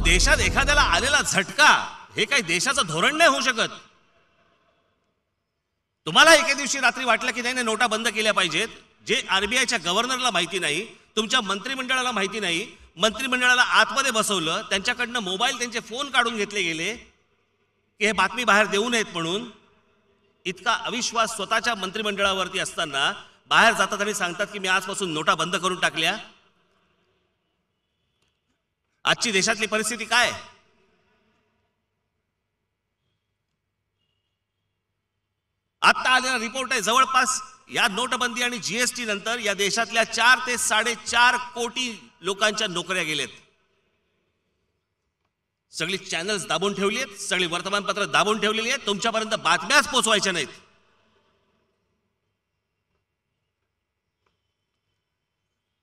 देशात एखाद्याला आलेला झटका हे काही देशाचं धोरण नाही होऊ शकत. तुम्हाला एके दिवशी रात्री वाटलं की नाही नोटा बंद केल्या पाहिजेत, जे आरबीआयच्या गव्हर्नरला माहिती नाही, तुमच्या मंत्रिमंडळाला माहिती नाही, मंत्रिमंडळाला आतमध्ये बसवलं, त्यांच्याकडनं मोबाईल त्यांचे फोन काढून घेतले गेले की हे बातमी बाहेर देऊ नयेत म्हणून. इतका अविश्वास स्वतःच्या मंत्रिमंडळावरती असताना बाहेर जातात आणि सांगतात की मी आजपासून नोटा बंद करून टाकल्या. आजची देशातली परिस्थिती काय? आता आलेला रिपोर्ट आहे, जवळपास या नोटबंदी आणि जीएसटी नंतर या देशातल्या 4 ते 4.5 कोटी लोकांच्या नोकऱ्या गेलेत. सगळी चॅनल्स दाबून ठेवली आहेत, सगळी वर्तमानपत्र दाबून ठेवलेली आहेत, तुमच्यापर्यंत बातम्याच पोहोचवायच्या नाहीत.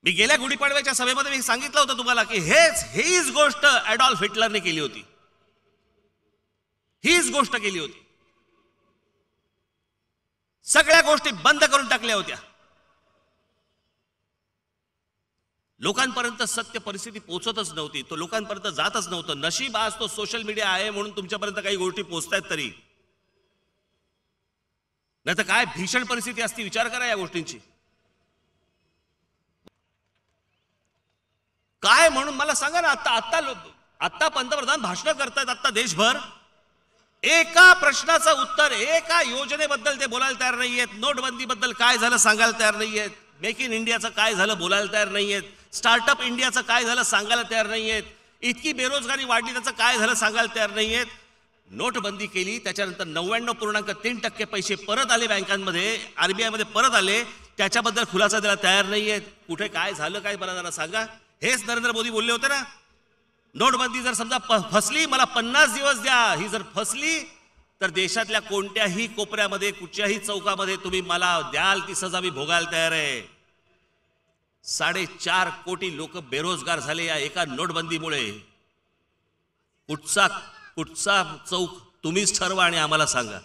मी गेल्या गुढीपाडव्याच्या सभेमध्ये मी सांगितलं होतं तुम्हाला की हीच गोष्ट ॲडॉल्फ हिटलरने केली होती. हीच गोष्ट केली होती. सगळ्या गोष्टी बंद करून टाकल्या होत्या. लोकांपर्यंत सत्य परिस्थिती पोहोचतच नव्हती, तो लोकांपर्यंत जातच नव्हतं. नशीब आज तो सोशल मीडिया आहे म्हणून तुमच्यापर्यंत काही गोष्टी पोहोचतायत तरी, नाही तर काय भीषण परिस्थिती असती, विचार करा या गोष्टींची. काय म्हणून मला सांगा ना, आता पंतप्रधान भाषण करतायत आता देशभर, एका प्रश्नाचं उत्तर, एका योजनेबद्दल ते बोलायला तयार नाहीयेत. नोटबंदीबद्दल काय झालं सांगायला तयार नाहीयेत. मेक इन इंडियाचं काय झालं बोलायला तयार नाहीयेत. स्टार्टअप इंडियाचं काय झालं सांगायला तयार नाहीयेत. इतकी बेरोजगारी वाढली त्याचं काय झालं सांगायला तयार नाहीयेत. नोटबंदी केली त्याच्यानंतर 99.3% पैसे परत आले बँकांमध्ये, आरबीआय मध्ये परत आले, त्याच्याबद्दल खुलासा द्यायला तयार नाहीयेत. कुठे काय झालं काय बरं जरा सांगा. हेच नरेंद्र मोदी बोलले होते ना, नोटबंदी जर समजा फसली, मला 50 दिवस द्या. ही जर फसली तर देशातल्या कोणत्याही कोपऱ्यामध्ये, कुठच्याही चौकामध्ये तुम्ही मला द्याल ती सजा मी भोगायला तयार आहे. 4.5 कोटी लोक बेरोजगार झाले या एका नोटबंदीमुळे. कुठचा चौक तुम्हीच ठरवा आणि आम्हाला सांगा.